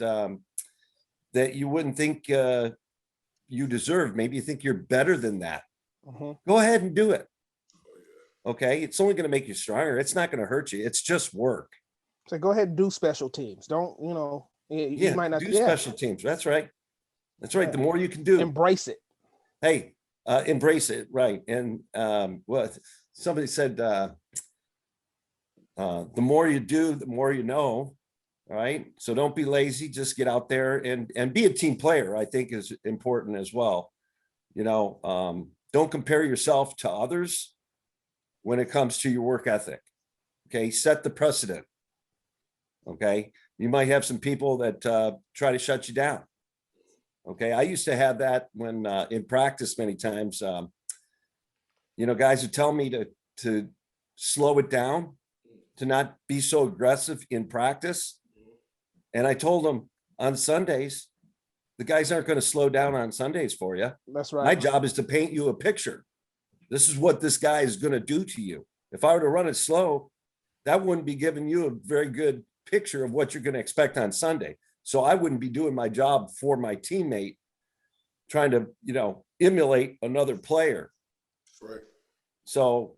S3: that you wouldn't think you deserve. Maybe you think you're better than that. Go ahead and do it. Okay, it's only going to make you stronger. It's not going to hurt you. It's just work.
S2: So go ahead and do special teams. Don't, you know, you might not
S3: do special teams. That's right. That's right. The more you can do,
S2: embrace it.
S3: Hey, embrace it. Right. And well, somebody said, the more you do, the more you know. All right. So don't be lazy. Just get out there and be a team player, I think is important as well. You know, don't compare yourself to others when it comes to your work ethic. Okay. Set the precedent. Okay. You might have some people that try to shut you down. Okay. I used to have that when in practice many times, you know, guys would tell me to slow it down, to not be so aggressive in practice. And I told them on Sundays, the guys aren't going to slow down on Sundays for you.
S2: That's right.
S3: My job is to paint you a picture. This is what this guy is going to do to you. If I were to run it slow, that wouldn't be giving you a very good picture of what you're going to expect on Sunday. So I wouldn't be doing my job for my teammate, trying to, you know, emulate another player.
S1: Right.
S3: So,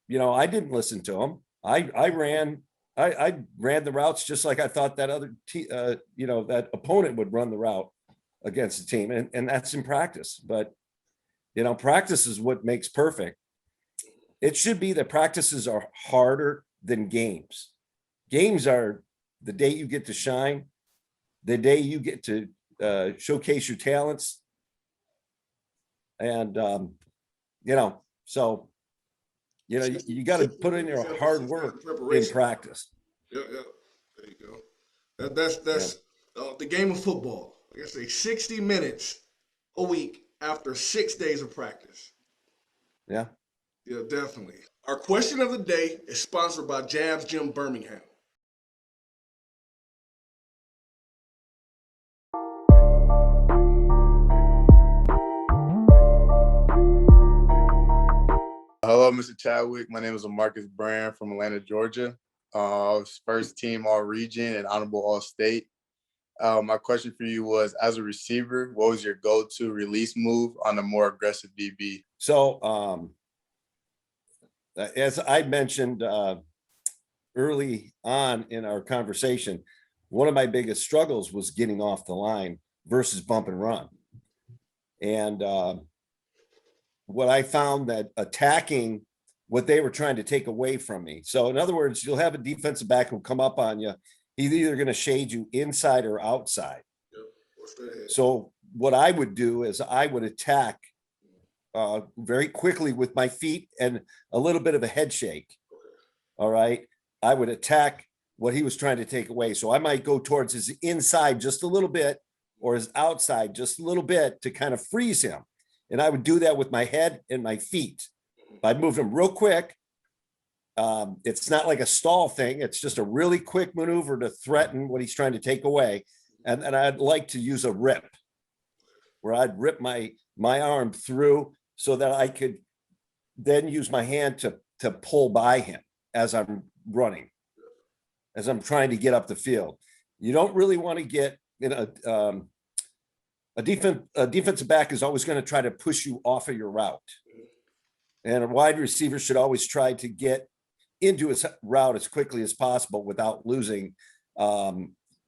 S3: you know, I didn't listen to him. I ran the routes just like I thought that other you know, that opponent would run the route against the team, and that's in practice. But you know, practice is what makes perfect. It should be that practices are harder than games. Games are the day you get to shine, the day you get to showcase your talents, and you know, so you know, you got to put in your hard work in practice.
S1: Yeah, there you go. That's the game of football. Like I say, 60 minutes a week after 6 days of practice.
S3: Yeah,
S1: definitely. Our question of the day is sponsored by Jabs Gym Birmingham.
S4: Hello, Mr. Chadwick. My name is LaMarcus Brand from Atlanta, Georgia. I was first team all region and honorable all state. My question for you was, as a receiver, what was your go-to release move on a more aggressive DB?
S3: So as I mentioned early on in our conversation, one of my biggest struggles was getting off the line versus bump and run. And what I found that attacking what they were trying to take away from me. So in other words, you'll have a defensive back who'll come up on you. He's either going to shade you inside or outside. So what I would do is I would attack very quickly with my feet and a little bit of a head shake. All right. I would attack what he was trying to take away. So I might go towards his inside just a little bit or his outside just a little bit to kind of freeze him. And I would do that with my head and my feet. I'd move him real quick. It's not like a stall thing. It's just a really quick maneuver to threaten what he's trying to take away. And I'd like to use a rip where I'd rip my arm through so that I could then use my hand to pull by him as I'm running, as I'm trying to get up the field. You don't really want to get in a defensive back is always going to try to push you off of your route. And a wide receiver should always try to get into his route as quickly as possible without losing,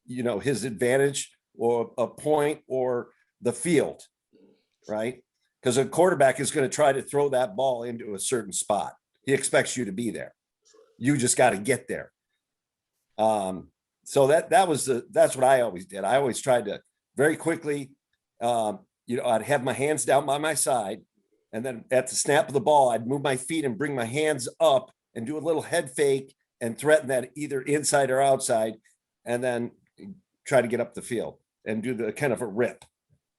S3: his advantage or a point or the field, right? Because a quarterback is going to try to throw that ball into a certain spot. He expects you to be there. You just got to get there. So that's what I always did. I always tried to very quickly, I'd have my hands down by my side. And then at the snap of the ball, I'd move my feet and bring my hands up and do a little head fake and threaten that either inside or outside, and then try to get up the field and do the kind of a rip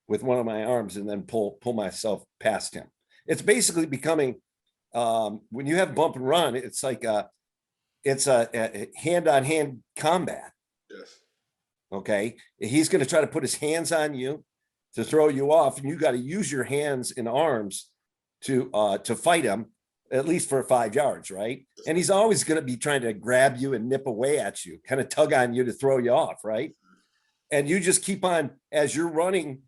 S3: with one of my arms and then pull myself past him. It's basically becoming, when you have bump and run, it's like it's a hand-on-hand combat.
S1: Yes.
S3: Okay. He's going to try to put his hands on you to throw you off, and you got to use your hands and arms to fight him, at least for 5 yards, right? And he's always going to be trying to grab you and nip away at you, kind of tug on you to throw you off, right? And you just keep on, as you're running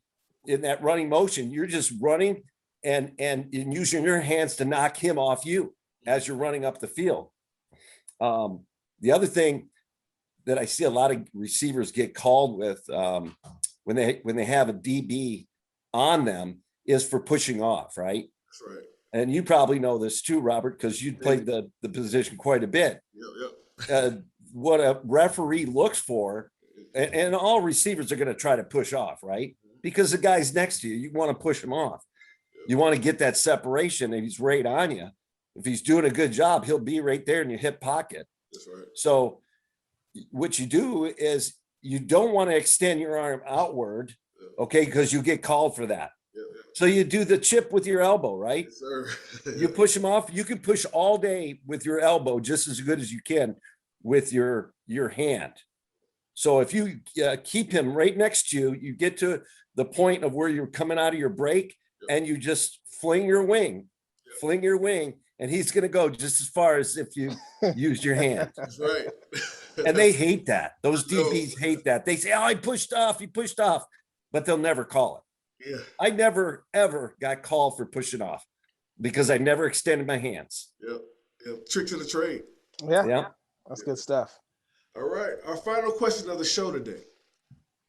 S3: in that running motion, you're just running and using your hands to knock him off you as you're running up the field. The other thing that I see a lot of receivers get called with when they have a DB on them is for pushing off, right?
S1: That's right.
S3: And you probably know this too, Robert, because you played the position quite a bit.
S1: Yep.
S3: What a referee looks for, and all receivers are going to try to push off, right? Because the guy's next to you, you want to push him off. You want to get that separation, and he's right on you. If he's doing a good job, he'll be right there in your hip pocket.
S1: That's right.
S3: So what you do is you don't want to extend your arm outward, okay, because you get called for that. So you do the chip with your elbow, right?
S1: Yes, sir.
S3: You push them off. You can push all day with your elbow just as good as you can with your hand. So if you keep him right next to you, you get to the point of where you're coming out of your break and you just fling your wing, and he's going to go just as far as if you use your hand.
S1: That's right.
S3: And they hate that. Those DBs hate that. They say, oh, he pushed off, but they'll never call it.
S1: Yeah.
S3: I never, ever got called for pushing off because I never extended my hands.
S1: Yep. Tricks of the trade.
S2: Yeah. That's good stuff.
S1: All right. Our final question of the show today.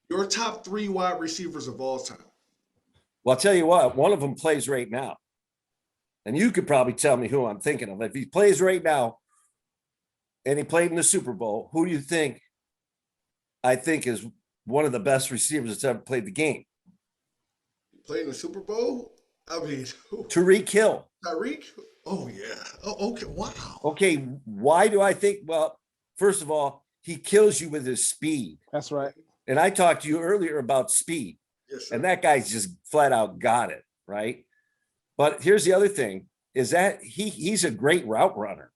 S1: Your top 3 wide receivers of all time.
S3: Well, I'll tell you what, one of them plays right now. And you could probably tell me who I'm thinking of. If he plays right now and he played in the Super Bowl, who do you think I think is one of the best receivers that's ever played the game?
S1: Played in the Super Bowl? I mean,
S3: Tyreek Hill.
S1: Tyreek? Oh, yeah. Oh, okay. Wow.
S3: Okay. Why do I think? Well, first of all, he kills you with his speed.
S2: That's right.
S3: And I talked to you earlier about speed.
S1: Yes, sir.
S3: And that guy's just flat out got it, right? But here's the other thing, is that he's a great route runner.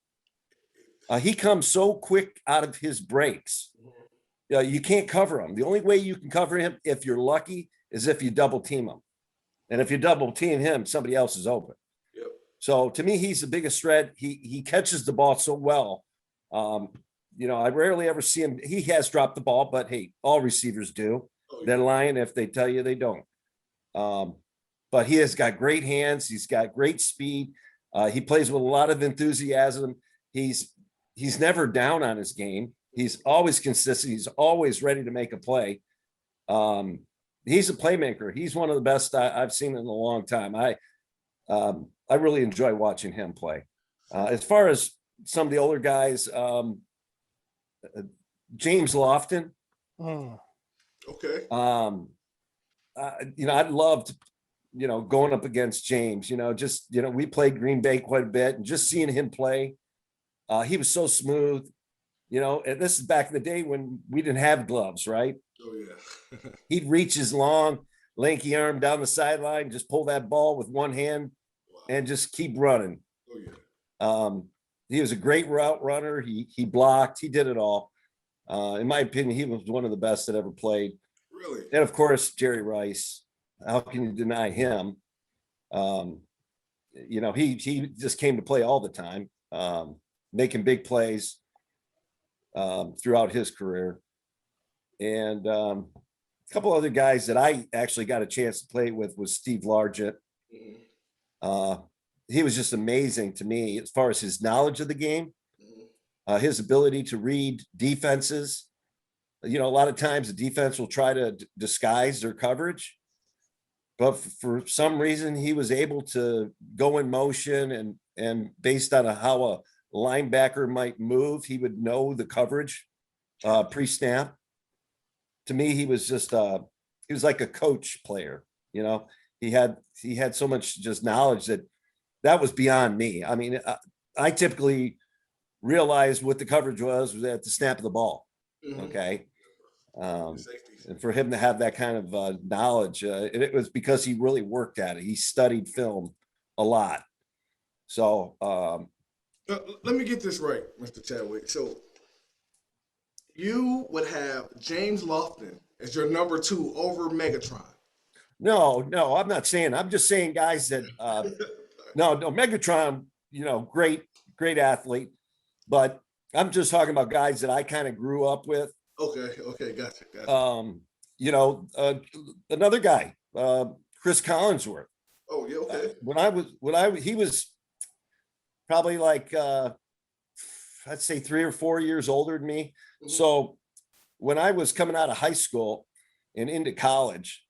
S3: He comes so quick out of his breaks. You can't cover him. The only way you can cover him, if you're lucky, is if you double team him. And if you double team him, somebody else is open.
S1: Yep.
S3: So to me, he's the biggest threat. He catches the ball so well. I rarely ever see him. He has dropped the ball, but hey, all receivers do. They're lying if they tell you they don't. But he has got great hands. He's got great speed. He plays with a lot of enthusiasm. He's never down on his game. He's always consistent. He's always ready to make a play. He's a playmaker. He's one of the best I've seen in a long time. I really enjoy watching him play. As far as some of the older guys, James Lofton.
S1: Okay.
S3: I loved, going up against James. We played Green Bay quite a bit, and just seeing him play, he was so smooth. And this is back in the day when we didn't have gloves, right?
S1: Oh yeah.
S3: He'd reach his long, lanky arm down the sideline, just pull that ball with one hand, and just keep running.
S1: Oh yeah.
S3: He was a great route runner. He blocked. He did it all. In my opinion, he was one of the best that ever played.
S1: Really?
S3: And of course, Jerry Rice. How can you deny him? He just came to play all the time, making big plays throughout his career. And a couple other guys that I actually got a chance to play with was Steve Largent. He was just amazing to me as far as his knowledge of the game, his ability to read defenses. A lot of times the defense will try to disguise their coverage, but for some reason he was able to go in motion, and based on how a linebacker might move, he would know the coverage pre-snap. To me, he was just he was like a coach player. He had so much just knowledge that was beyond me. I mean, I typically realized what the coverage was at the snap of the ball. Okay. And for him to have that kind of knowledge, it was because he really worked at it. He studied film a lot. So
S1: let me get this right, Mr. Chadwick. So you would have James Lofton as your number 2 over Megatron.
S3: No, I'm not saying. I'm just saying guys that no, Megatron, great athlete, but I'm just talking about guys that I kind of grew up with.
S1: Okay, gotcha.
S3: Another guy, Chris Collinsworth.
S1: Oh yeah, okay.
S3: He was probably like I'd say 3 or 4 years older than me. So when I was coming out of high school and into college,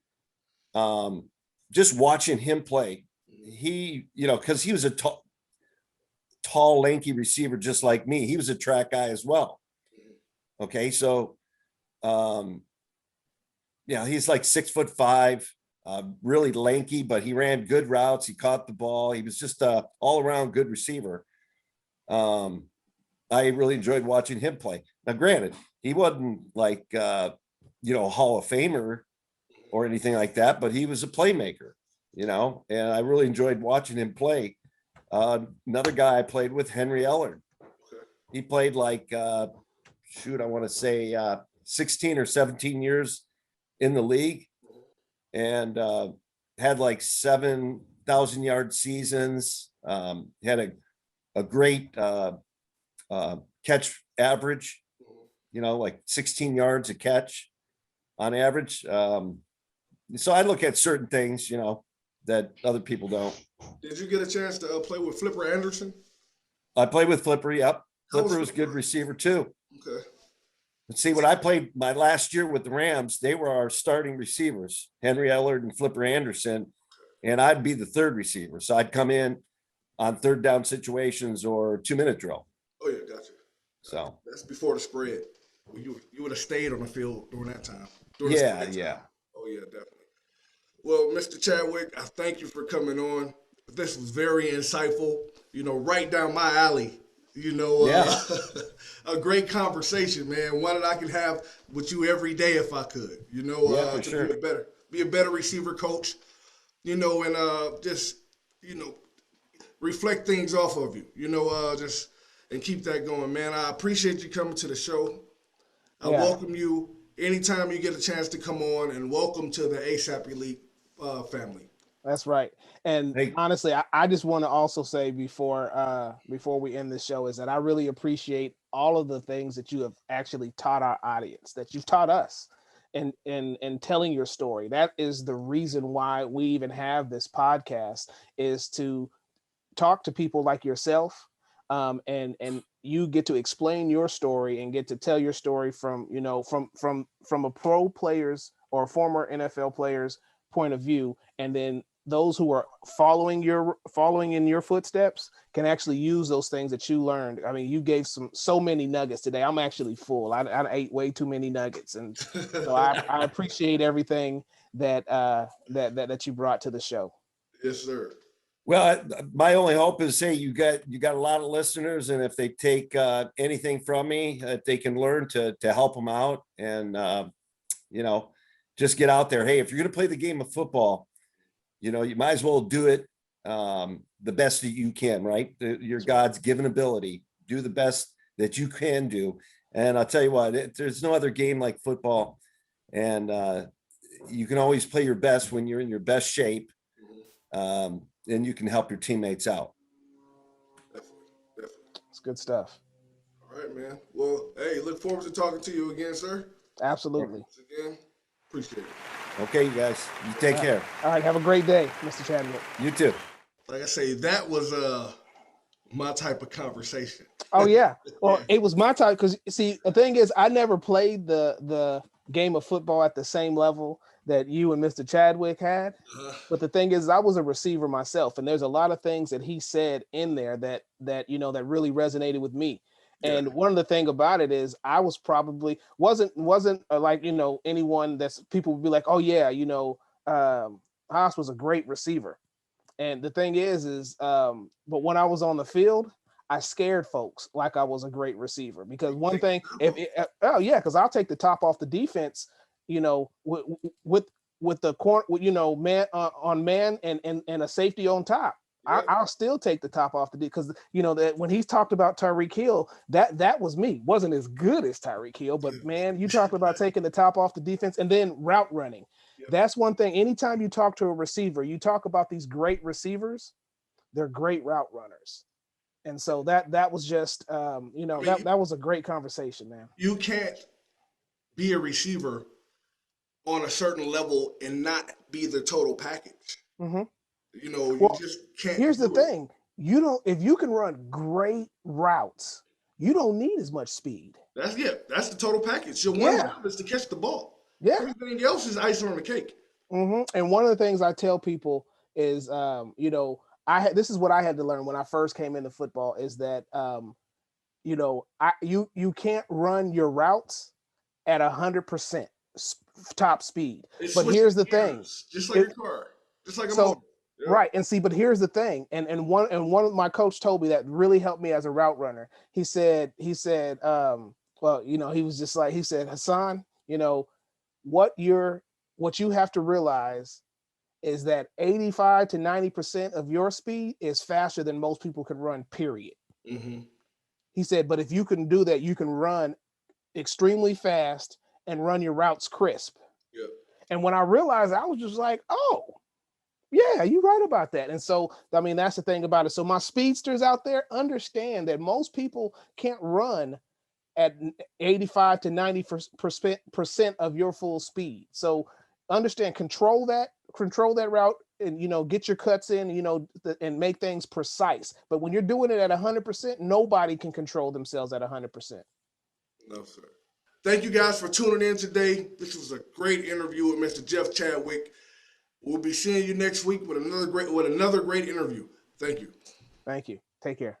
S3: just watching him play, he, because he was a tall, lanky receiver just like me. He was a track guy as well. Okay, so he's like 6'5", really lanky, but he ran good routes. He caught the ball. He was just a all around good receiver. I really enjoyed watching him play. Now, granted, he wasn't like a Hall of Famer or anything like that, but he was a playmaker, and I really enjoyed watching him play. Another guy I played with, Henry Ellard. He played like I want to say 16 or 17 years in the league, and had like 7,000-yard seasons. Had a great catch average, like 16 yards a catch on average. So I look at certain things, that other people don't.
S1: Did you get a chance to play with Flipper Anderson?
S3: I played with Flipper. Yep. Flipper was a good receiver too.
S1: Okay.
S3: But see, when I played my last year with the Rams, they were our starting receivers, Henry Ellard and Flipper Anderson, and I'd be the third receiver. So I'd come in on third down situations or 2-minute drill.
S1: Oh yeah, gotcha.
S3: So
S1: that's before the spread. You would have stayed on the field during that time.
S3: Yeah.
S1: Oh yeah, definitely. Well, Mr. Chadwick, I thank you for coming on. This was very insightful. Right down my alley. A great conversation, man. One that I could have with you every day if I could.
S3: For sure.
S1: Be a better receiver coach. And just reflect things off of you. Just and keep that going, man. I appreciate you coming to the show. I welcome you anytime you get a chance to come on, and welcome to the ASAP Elite family.
S2: That's right. And
S3: Hey,
S2: honestly, I just want to also say before we end this show is that I really appreciate all of the things that you have actually taught our audience, that you've taught us in telling your story. That is the reason why we even have this podcast, is to talk to people like yourself, and you get to explain your story and get to tell your story from, you know, from a pro player's or former NFL player's point of view, and then those who are following in your footsteps can actually use those things that you learned. I mean, you gave so many nuggets today. I'm actually full. I ate way too many nuggets, and so I appreciate everything that you brought to the show.
S1: Yes, sir.
S3: well, my only hope is, say you got a lot of listeners, and if they take anything from me, if they can learn to help them out, and you know, just get out there. Hey, if you're going to play the game of football, you know, you might as well do it the best that you can, right? Your God's given ability, do the best that you can do. And I'll tell you what, there's no other game like football. And you can always play your best when you're in your best shape. And you can help your teammates out.
S1: Definitely.
S2: It's good stuff.
S1: All right, man. Well, hey, look forward to talking to you again, sir.
S2: Absolutely.
S1: Once again, appreciate it.
S3: Okay, you guys, you take care.
S2: All right. Have a great day, Mr. Chadwick.
S3: You too.
S1: Like I say, that was my type of conversation.
S2: Oh yeah. Well, it was my time, because see, the thing is, I never played the game of football at the same level that you and Mr. Chadwick had. But the thing is, I was a receiver myself, and there's a lot of things that he said in there that you know, that really resonated with me. And one of the thing about it is, I was probably wasn't like, you know, anyone that's people would be like, oh yeah, you know, Haas was a great receiver. And the thing is, but when I was on the field, I scared folks like I was a great receiver, because one thing, because I'll take the top off the defense, you know, with the corner, you know, man on man and a safety on top.
S1: Yeah.
S2: I'll still take the top off the because, you know, that when he's talked about Tyreek Hill, that was me. Wasn't as good as Tyreek Hill, but man, you talked about taking the top off the defense and then route running.
S1: Yep.
S2: That's one thing. Anytime you talk to a receiver, you talk about these great receivers, they're great route runners. And so that was just, you know, that was a great conversation, man.
S1: You can't be a receiver on a certain level and not be the total package.
S2: Mm-hmm.
S1: You know, you
S2: Well,
S1: just can't.
S2: Here's the thing. If you can run great routes, you don't need as much speed.
S1: That's the total package. Your one job is to catch the ball.
S2: Yeah.
S1: Everything else is icing on the cake.
S2: Mm-hmm. And one of the things I tell people is, you know, this is what I had to learn when I first came into football, is that, you know, you can't run your routes at 100% top speed. But here's the thing,
S1: just like a car, just like a motor.
S2: Yeah. Right. And see, but here's the thing. And one of my coach told me that really helped me as a route runner. He said, well, you know, he was just like, he said, Hassan, you know, what you have to realize is that 85 to 90% of your speed is faster than most people can run, period.
S1: Mm-hmm.
S2: He said, but if you can do that, you can run extremely fast and run your routes crisp.
S1: Yep.
S2: And when I realized, I was just like, oh, yeah, you're right about that. And so, I mean, that's the thing about it. So my speedsters out there, understand that most people can't run at 85 to 90% of your full speed. So understand, control that route, and, you know, get your cuts in, you know, and make things precise. But when you're doing it at 100%, nobody can control themselves at 100%.
S1: No, sir. Thank you guys for tuning in today. This was a great interview with Mr. Jeff Chadwick. We'll be seeing you next week with another great interview. Thank you.
S2: Thank you. Take care.